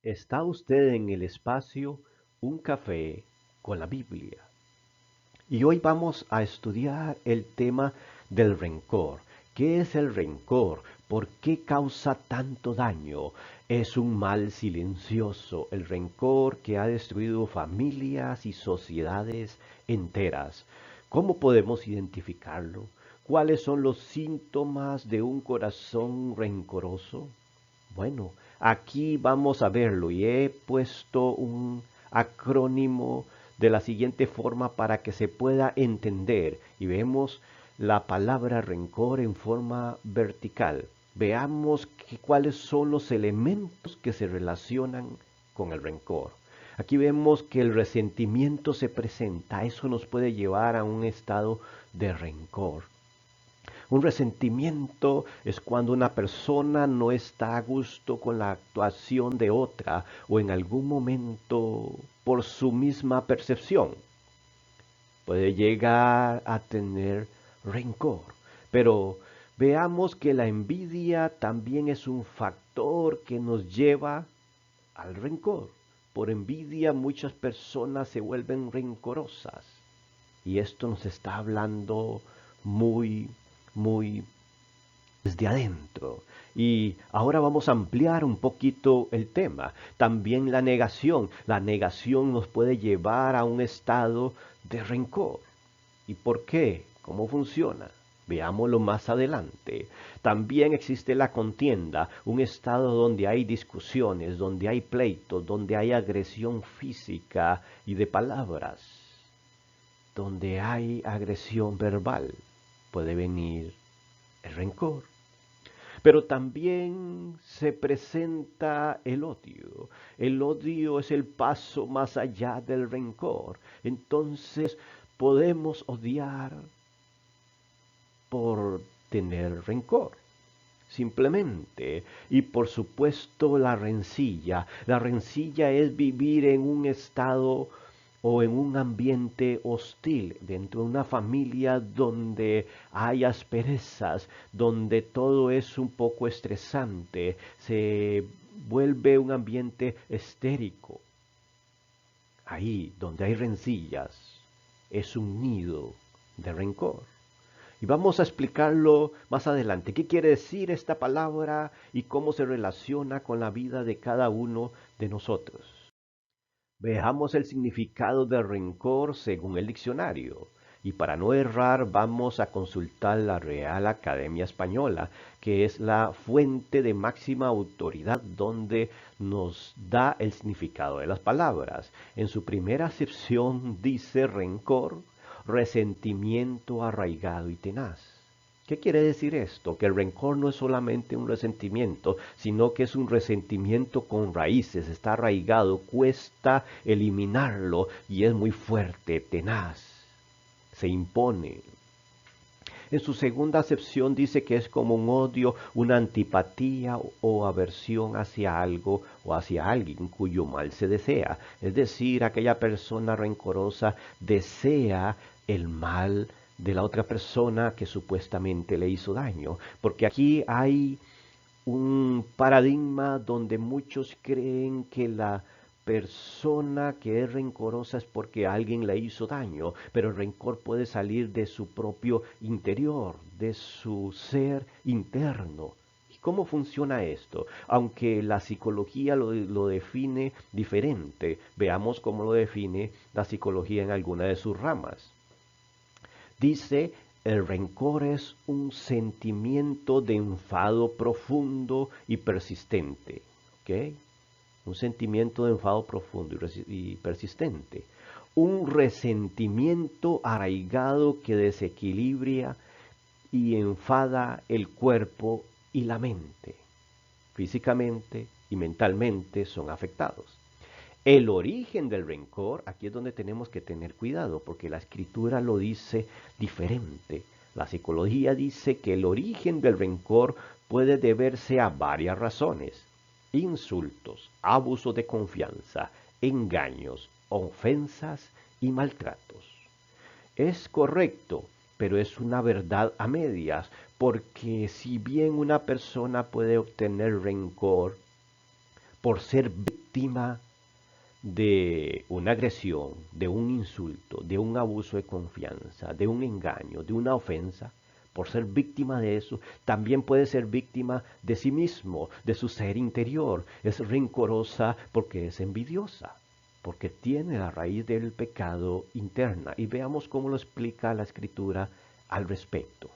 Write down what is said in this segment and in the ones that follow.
Está usted en el espacio Un café con la Biblia. Y hoy vamos a estudiar el tema del rencor. ¿Qué es el rencor? ¿Por qué causa tanto daño? Es un mal silencioso, el rencor que ha destruido familias y sociedades enteras. ¿Cómo podemos identificarlo? ¿Cuáles son los síntomas de un corazón rencoroso? Bueno, aquí vamos a verlo y he puesto un acrónimo de la siguiente forma para que se pueda entender y vemos la palabra rencor en forma vertical. Veamos cuáles son los elementos que se relacionan con el rencor. Aquí vemos que el resentimiento se presenta, eso nos puede llevar a un estado de rencor. Un resentimiento es cuando una persona no está a gusto con la actuación de otra o en algún momento por su misma percepción. Puede llegar a tener rencor. Pero veamos que la envidia también es un factor que nos lleva al rencor. Por envidia muchas personas se vuelven rencorosas. Y esto nos está hablando muy desde adentro. Y ahora vamos a ampliar un poquito el tema. También la negación. La negación nos puede llevar a un estado de rencor. ¿Y por qué? ¿Cómo funciona? Veámoslo más adelante. También existe la contienda, un estado donde hay discusiones, donde hay pleitos, donde hay agresión física y de palabras, donde hay agresión verbal. Puede venir el rencor. Pero también se presenta el odio. El odio es el paso más allá del rencor. Entonces podemos odiar por tener rencor. Simplemente. Y por supuesto la rencilla. La rencilla es vivir en un estado o en un ambiente hostil, dentro de una familia donde hay asperezas, donde todo es un poco estresante, se vuelve un ambiente estérico. Ahí donde hay rencillas es un nido de rencor. Y vamos a explicarlo más adelante. ¿Qué quiere decir esta palabra y cómo se relaciona con la vida de cada uno de nosotros? Veamos el significado de rencor según el diccionario. Y para no errar vamos a consultar la Real Academia Española, que es la fuente de máxima autoridad donde nos da el significado de las palabras. En su primera acepción dice rencor, resentimiento arraigado y tenaz. ¿Qué quiere decir esto? Que el rencor no es solamente un resentimiento, sino que es un resentimiento con raíces, está arraigado, cuesta eliminarlo y es muy fuerte, tenaz, se impone. En su segunda acepción dice que es como un odio, una antipatía o aversión hacia algo o hacia alguien cuyo mal se desea. Es decir, aquella persona rencorosa desea el mal de la otra persona que supuestamente le hizo daño. Porque aquí hay un paradigma donde muchos creen que la persona que es rencorosa es porque alguien le hizo daño, pero el rencor puede salir de su propio interior, de su ser interno. ¿Y cómo funciona esto? Aunque la psicología lo define diferente, veamos cómo lo define la psicología en alguna de sus ramas. Dice, el rencor es un sentimiento de enfado profundo y persistente. ¿Ok? Un sentimiento de enfado profundo y persistente. Un resentimiento arraigado que desequilibra y enfada el cuerpo y la mente. Físicamente y mentalmente son afectados. El origen del rencor, aquí es donde tenemos que tener cuidado, porque la escritura lo dice diferente. La psicología dice que el origen del rencor puede deberse a varias razones. Insultos, abuso de confianza, engaños, ofensas y maltratos. Es correcto, pero es una verdad a medias, porque si bien una persona puede obtener rencor por ser víctima víctima de una agresión, de un insulto, de un abuso de confianza, de un engaño, de una ofensa, por ser víctima de eso, también puede ser víctima de sí mismo, de su ser interior. Es rencorosa porque es envidiosa, porque tiene la raíz del pecado interna. Y veamos cómo lo explica la Escritura al respecto.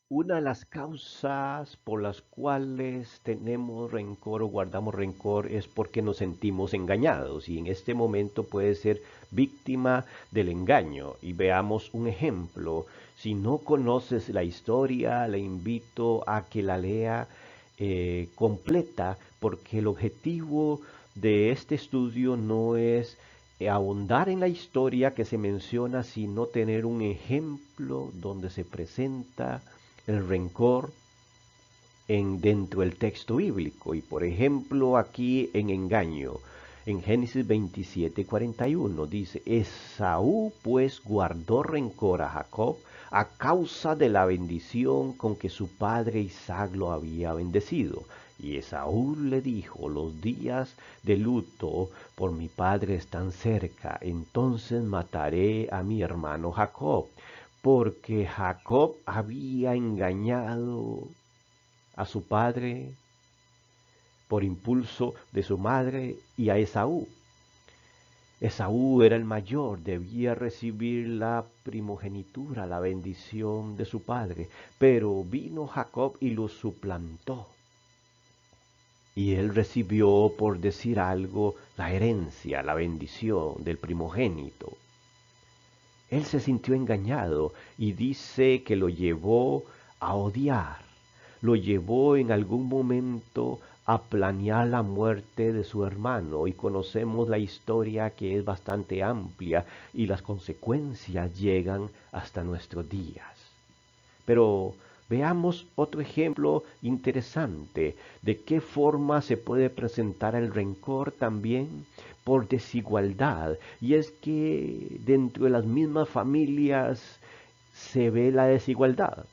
Una de las causas por las cuales tenemos rencor o guardamos rencor es porque nos sentimos engañados y en este momento puede ser víctima del engaño. Y veamos un ejemplo. Si no conoces la historia, le invito a que la lea completa porque el objetivo de este estudio no es ahondar en la historia que se menciona, sino tener un ejemplo donde se presenta el rencor dentro del texto bíblico. Y por ejemplo, aquí en engaño, en Génesis 27:41 dice, Esaú pues guardó rencor a Jacob a causa de la bendición con que su padre Isaac lo había bendecido. Y Esaú le dijo, los días de luto por mi padre están cerca, entonces mataré a mi hermano Jacob, porque Jacob había engañado a su padre por impulso de su madre y a Esaú. Esaú era el mayor, debía recibir la primogenitura, la bendición de su padre, pero vino Jacob y lo suplantó. Y él recibió, por decir algo, la herencia, la bendición del primogénito. Él se sintió engañado y dice que lo llevó a odiar, lo llevó en algún momento a planear la muerte de su hermano y conocemos la historia que es bastante amplia y las consecuencias llegan hasta nuestros días. Pero veamos otro ejemplo interesante de qué forma se puede presentar el rencor también por desigualdad. Y es que dentro de las mismas familias se ve la desigualdad.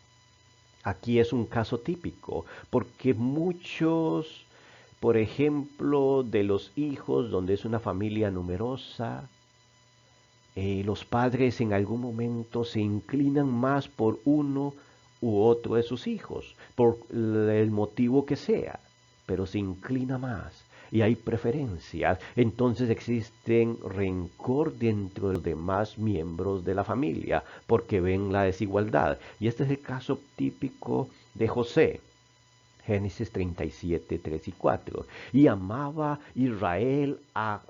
Aquí es un caso típico, porque muchos, por ejemplo, de los hijos donde es una familia numerosa, los padres en algún momento se inclinan más por uno u otro de sus hijos, por el motivo que sea, pero se inclina más y hay preferencias. Entonces existen rencor dentro de los demás miembros de la familia porque ven la desigualdad. Y este es el caso típico de José. Génesis 37, 3 y 4. Y amaba Israel a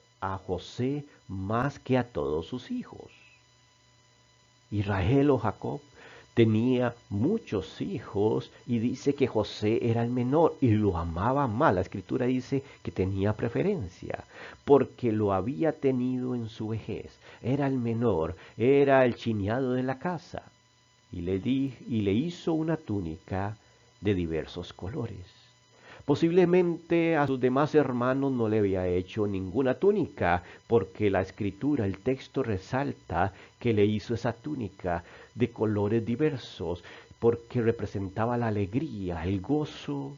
José más que a todos sus hijos. Israel o Jacob tenía muchos hijos y dice que José era el menor y lo amaba más. La escritura dice que tenía preferencia porque lo había tenido en su vejez. Era el menor, era el chiñado de la casa y le hizo una túnica de diversos colores. Posiblemente a sus demás hermanos no le había hecho ninguna túnica, porque la escritura, el texto resalta que le hizo esa túnica de colores diversos, porque representaba la alegría, el gozo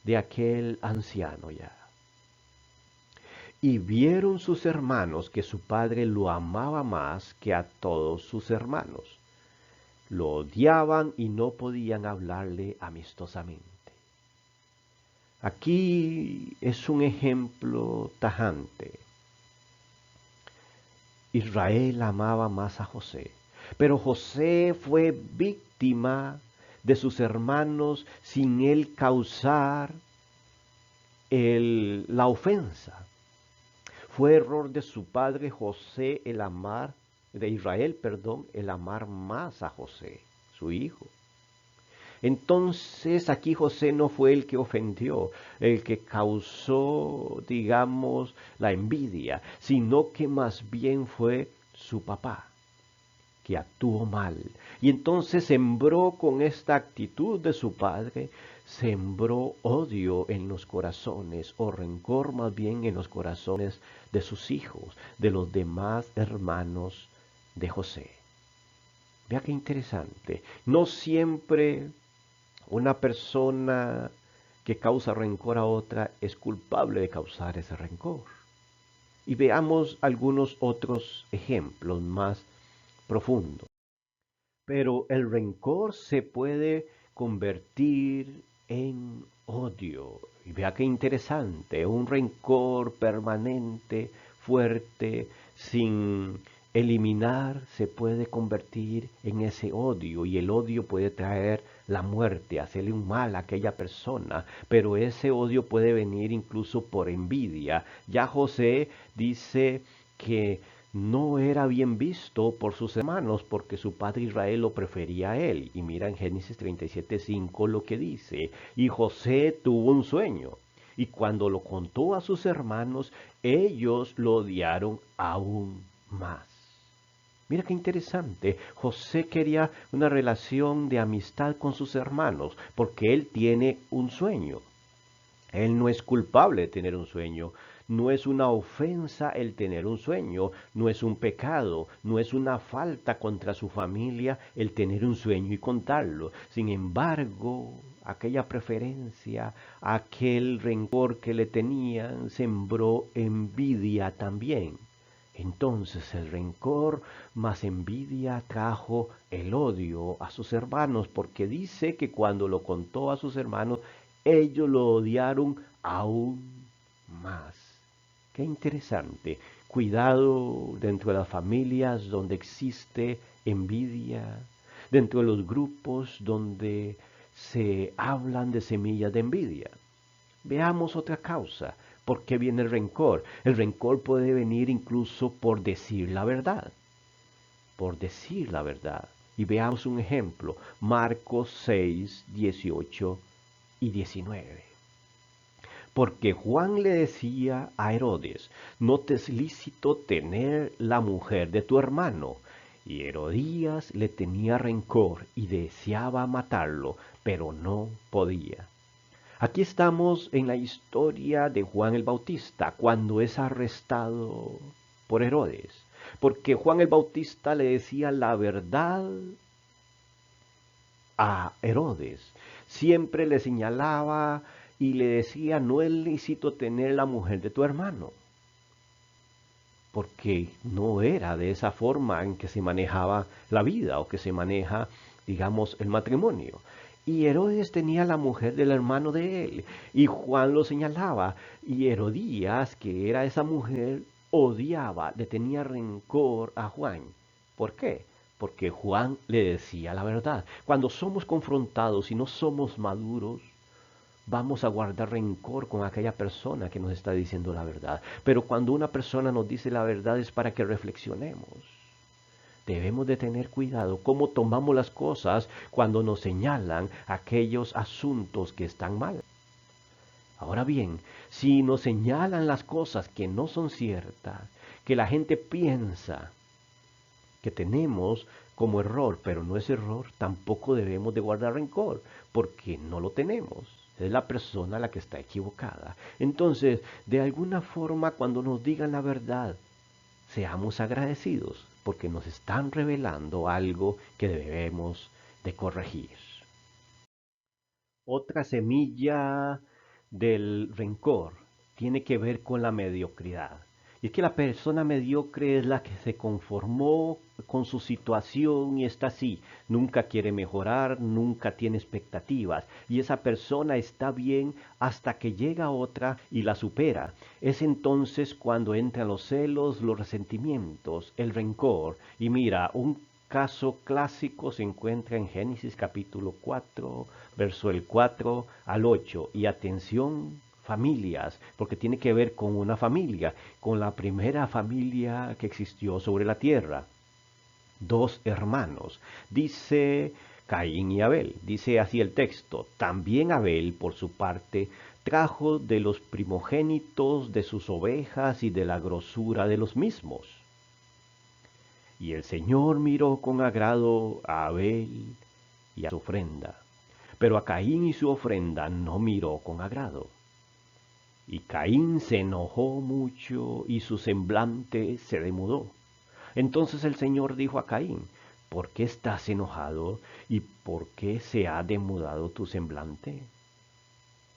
de aquel anciano ya. Y vieron sus hermanos que su padre lo amaba más que a todos sus hermanos. Lo odiaban y no podían hablarle amistosamente. Aquí es un ejemplo tajante. Israel amaba más a José, pero José fue víctima de sus hermanos sin él causar la ofensa. Fue error de su padre José de Israel, perdón, el amar más a José, su hijo. Entonces aquí José no fue el que ofendió, el que causó, digamos, la envidia, sino que más bien fue su papá, que actuó mal. Y entonces sembró con esta actitud de su padre, sembró odio en los corazones, o rencor más bien en los corazones de sus hijos, de los demás hermanos de José. Vea qué interesante. No siempre una persona que causa rencor a otra es culpable de causar ese rencor. Y veamos algunos otros ejemplos más profundos. Pero el rencor se puede convertir en odio. Y vea qué interesante, un rencor permanente, fuerte, sin eliminar, se puede convertir en ese odio. Y el odio puede traer la muerte, hacerle un mal a aquella persona. Pero ese odio puede venir incluso por envidia. Ya José dice que no era bien visto por sus hermanos porque su padre Israel lo prefería a él. Y mira en Génesis 37:5 lo que dice. Y José tuvo un sueño. Y cuando lo contó a sus hermanos, ellos lo odiaron aún más. Mira qué interesante. José quería una relación de amistad con sus hermanos porque él tiene un sueño. Él no es culpable de tener un sueño, no es una ofensa el tener un sueño, no es un pecado, no es una falta contra su familia el tener un sueño y contarlo. Sin embargo, aquella preferencia, aquel rencor que le tenían, sembró envidia también. Entonces el rencor más envidia trajo el odio a sus hermanos, porque dice que cuando lo contó a sus hermanos, ellos lo odiaron aún más. Qué interesante. Cuidado dentro de las familias donde existe envidia, dentro de los grupos donde se hablan de semillas de envidia. Veamos otra causa. ¿Por qué viene el rencor? El rencor puede venir incluso por decir la verdad. Por decir la verdad. Y veamos un ejemplo. Marcos 6, 18 y 19. Porque Juan le decía a Herodes, no te es lícito tener la mujer de tu hermano. Y Herodías le tenía rencor y deseaba matarlo, pero no podía. Aquí estamos en la historia de Juan el Bautista, cuando es arrestado por Herodes. Porque Juan el Bautista le decía la verdad a Herodes. Siempre le señalaba y le decía, no es lícito tener la mujer de tu hermano. Porque no era de esa forma en que se manejaba la vida o que se maneja, digamos, el matrimonio. Y Herodes tenía la mujer del hermano de él. Y Juan lo señalaba. Y Herodías, que era esa mujer, odiaba, le tenía rencor a Juan. ¿Por qué? Porque Juan le decía la verdad. Cuando somos confrontados y no somos maduros, vamos a guardar rencor con aquella persona que nos está diciendo la verdad. Pero cuando una persona nos dice la verdad es para que reflexionemos. Debemos de tener cuidado cómo tomamos las cosas cuando nos señalan aquellos asuntos que están mal. Ahora bien, si nos señalan las cosas que no son ciertas, que la gente piensa que tenemos como error, pero no es error, tampoco debemos de guardar rencor, porque no lo tenemos. Es la persona la que está equivocada. Entonces, de alguna forma, cuando nos digan la verdad, seamos agradecidos, porque nos están revelando algo que debemos de corregir. Otra semilla del rencor tiene que ver con la mediocridad. Y es que la persona mediocre es la que se conformó con su situación y está así. Nunca quiere mejorar, nunca tiene expectativas. Y esa persona está bien hasta que llega otra y la supera. Es entonces cuando entran los celos, los resentimientos, el rencor. Y mira, un caso clásico se encuentra en Génesis capítulo 4, verso el 4 al 8. Y atención, familias, porque tiene que ver con una familia, con la primera familia que existió sobre la tierra. Dos hermanos, dice Caín y Abel, dice así el texto. También Abel, por su parte, trajo de los primogénitos de sus ovejas y de la grosura de los mismos. Y el Señor miró con agrado a Abel y a su ofrenda, pero a Caín y su ofrenda no miró con agrado. Y Caín se enojó mucho y su semblante se demudó. Entonces el Señor dijo a Caín, ¿por qué estás enojado y por qué se ha demudado tu semblante?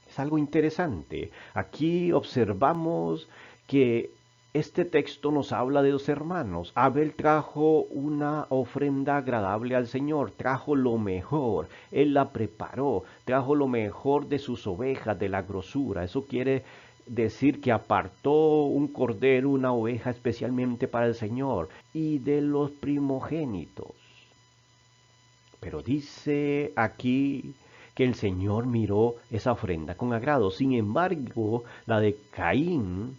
Es algo interesante. Aquí observamos que este texto nos habla de dos hermanos. Abel trajo una ofrenda agradable al Señor, trajo lo mejor, él la preparó, trajo lo mejor de sus ovejas, de la grosura. Eso quiere decir que apartó un cordero, una oveja especialmente para el Señor, y de los primogénitos. Pero dice aquí que el Señor miró esa ofrenda con agrado. Sin embargo, la de Caín,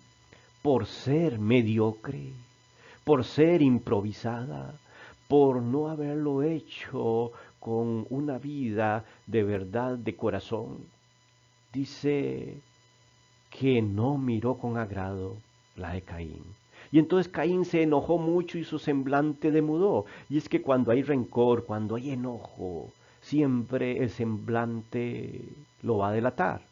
por ser mediocre, por ser improvisada, por no haberlo hecho con una vida de verdad de corazón, dice que no miró con agrado la de Caín. Y entonces Caín se enojó mucho y su semblante demudó. Y es que cuando hay rencor, cuando hay enojo, siempre el semblante lo va a delatar.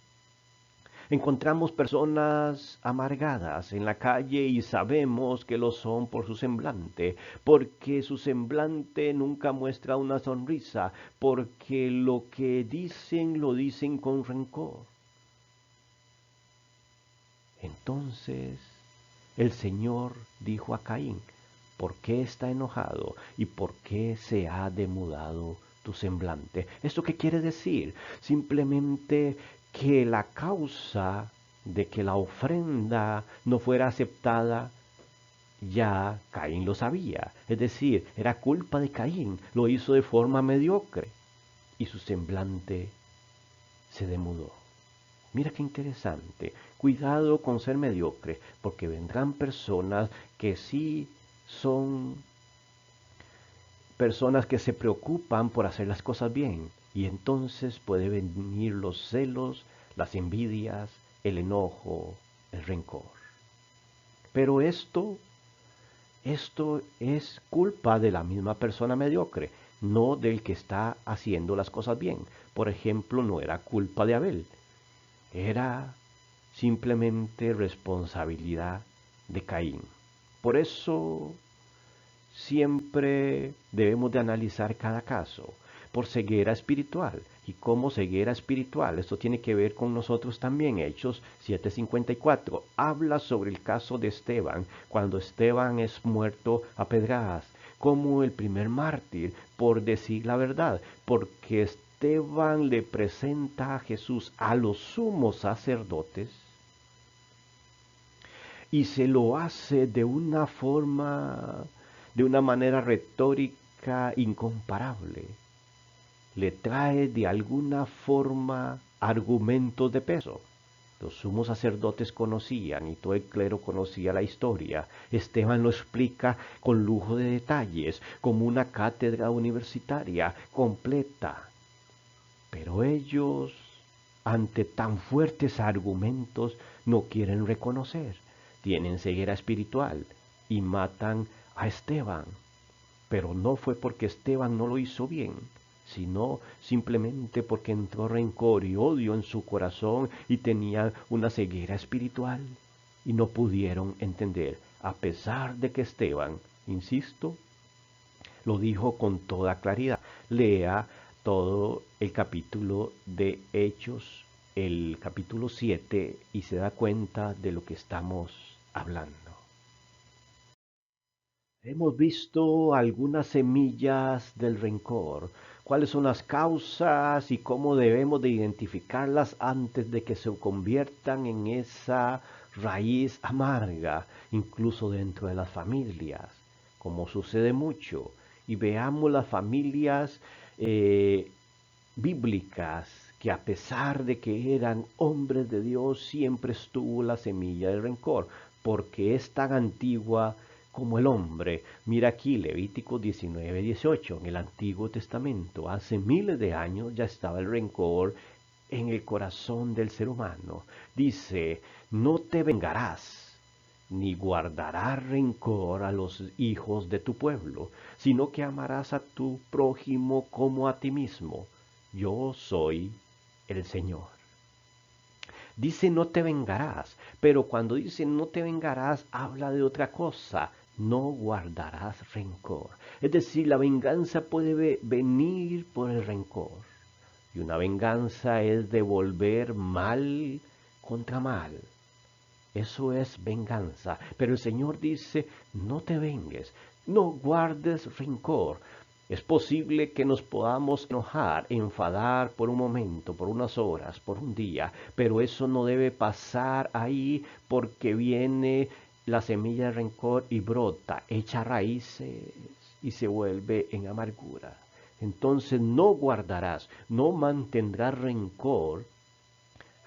Encontramos personas amargadas en la calle y sabemos que lo son por su semblante, porque su semblante nunca muestra una sonrisa, porque lo que dicen lo dicen con rencor. Entonces el Señor dijo a Caín, ¿por qué está enojado y por qué se ha demudado tu semblante? ¿Esto qué quiere decir? Simplemente que la causa de que la ofrenda no fuera aceptada, ya Caín lo sabía. Es decir, era culpa de Caín, lo hizo de forma mediocre y su semblante se demudó. Mira qué interesante. Cuidado con ser mediocre, porque vendrán personas que sí son personas que se preocupan por hacer las cosas bien. Y entonces puede venir los celos, las envidias, el enojo, el rencor. Pero esto es culpa de la misma persona mediocre, no del que está haciendo las cosas bien. Por ejemplo, no era culpa de Abel, era simplemente responsabilidad de Caín. Por eso siempre debemos de analizar cada caso por ceguera espiritual. ¿Y cómo ceguera espiritual? Esto tiene que ver con nosotros también. Hechos 7:54 habla sobre el caso de Esteban, cuando Esteban es muerto a pedradas, como el primer mártir, por decir la verdad, porque Esteban le presenta a Jesús a los sumos sacerdotes y se lo hace de una forma, de una manera retórica incomparable. Le trae de alguna forma argumentos de peso. Los sumos sacerdotes conocían y todo el clero conocía la historia. Esteban lo explica con lujo de detalles, como una cátedra universitaria completa. Pero ellos, ante tan fuertes argumentos, no quieren reconocer. Tienen ceguera espiritual y matan a Esteban. Pero no fue porque Esteban no lo hizo bien, sino simplemente porque entró rencor y odio en su corazón y tenía una ceguera espiritual. Y no pudieron entender, a pesar de que Esteban, insisto, lo dijo con toda claridad. Lea todo el capítulo de Hechos, el capítulo 7, y se da cuenta de lo que estamos hablando. Hemos visto algunas semillas del rencor, cuáles son las causas y cómo debemos de identificarlas antes de que se conviertan en esa raíz amarga, incluso dentro de las familias, como sucede mucho. Y veamos las familias bíblicas que a pesar de que eran hombres de Dios, siempre estuvo la semilla del rencor, porque es tan antigua como el hombre. Mira aquí Levítico 19:18, en el Antiguo Testamento, hace miles de años ya estaba el rencor en el corazón del ser humano. Dice, no te vengarás, ni guardarás rencor a los hijos de tu pueblo, sino que amarás a tu prójimo como a ti mismo. Yo soy el Señor. Dice no te vengarás, pero cuando dice no te vengarás, habla de otra cosa. No guardarás rencor. Es decir, la venganza puede venir por el rencor. Y una venganza es devolver mal contra mal. Eso es venganza. Pero el Señor dice, no te vengues, no guardes rencor. Es posible que nos podamos enojar, enfadar por un momento, por unas horas, por un día, pero eso no debe pasar ahí porque viene la semilla de rencor y brota, echa raíces y se vuelve en amargura. Entonces no guardarás, no mantendrás rencor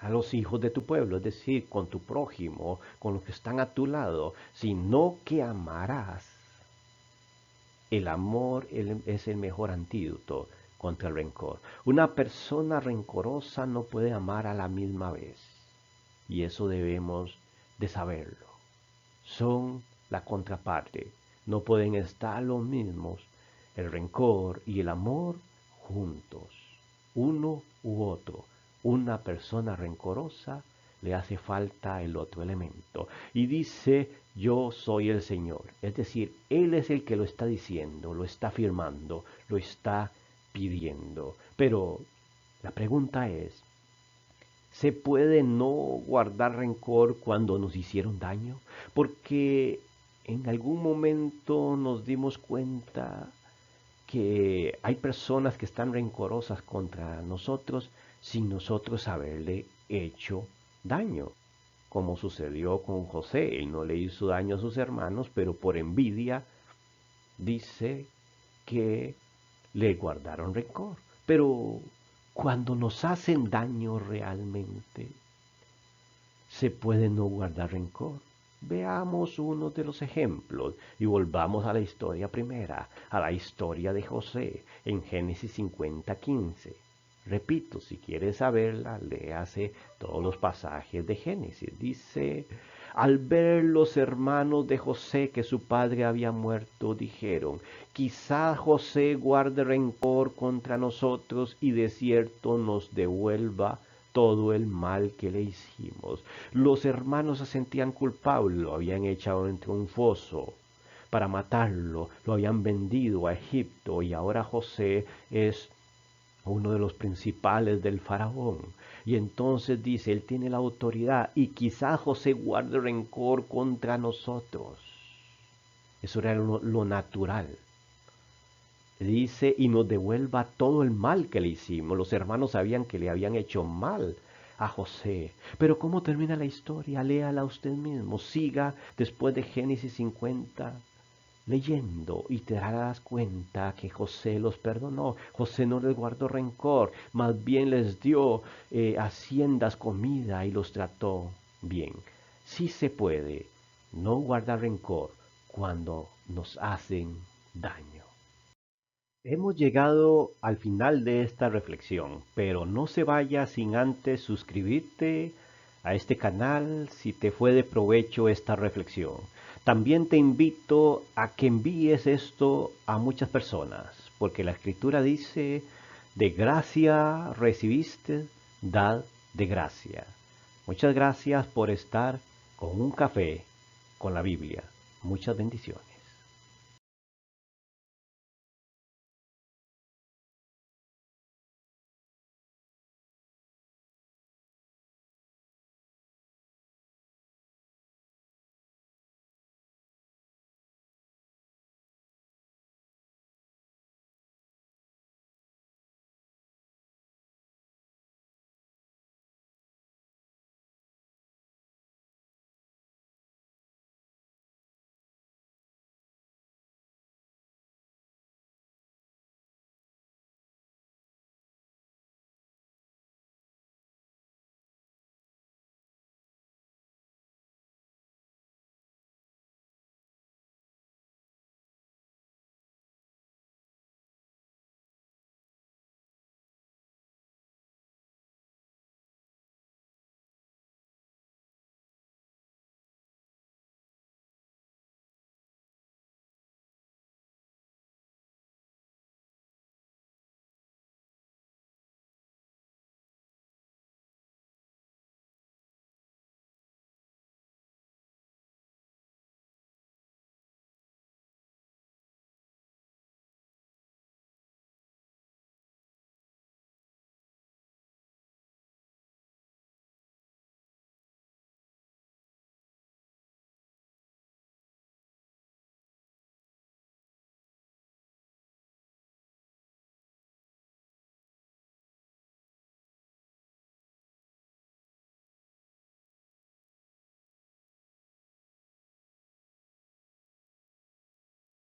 a los hijos de tu pueblo, es decir, con tu prójimo, con los que están a tu lado, sino que amarás. El amor es el mejor antídoto contra el rencor. Una persona rencorosa no puede amar a la misma vez. Y eso debemos de saberlo. Son la contraparte. No pueden estar los mismos, el rencor y el amor, juntos. Uno u otro. Una persona rencorosa le hace falta el otro elemento. Y dice, yo soy el Señor. Es decir, Él es el que lo está diciendo, lo está afirmando, lo está pidiendo. Pero la pregunta es, ¿se puede no guardar rencor cuando nos hicieron daño? Porque en algún momento nos dimos cuenta que hay personas que están rencorosas contra nosotros sin nosotros haberle hecho daño, como sucedió con José. Él no le hizo daño a sus hermanos, pero por envidia dice que le guardaron rencor. Pero cuando nos hacen daño realmente, se puede no guardar rencor. Veamos uno de los ejemplos y volvamos a la historia primera, a la historia de José en Génesis 50:15. Repito, si quieres saberla, léase todos los pasajes de Génesis. Dice, al ver los hermanos de José que su padre había muerto, dijeron, quizá José guarde rencor contra nosotros y de cierto nos devuelva todo el mal que le hicimos. Los hermanos se sentían culpables, lo habían echado entre un foso para matarlo, lo habían vendido a Egipto y ahora José es uno de los principales del faraón. Y entonces dice, él tiene la autoridad y quizás José guarde rencor contra nosotros. Eso era lo natural. Dice, y nos devuelva todo el mal que le hicimos. Los hermanos sabían que le habían hecho mal a José. Pero ¿cómo termina la historia? Léala usted mismo. Siga después de Génesis 50 leyendo y te darás cuenta que José los perdonó. José no les guardó rencor, más bien les dio haciendas, comida y los trató bien. Sí se puede no guardar rencor cuando nos hacen daño. Hemos llegado al final de esta reflexión, pero no se vaya sin antes suscribirte a este canal si te fue de provecho esta reflexión. También te invito a que envíes esto a muchas personas, porque la Escritura dice, de gracia recibiste, dad de gracia. Muchas gracias por estar con un café con la Biblia. Muchas bendiciones.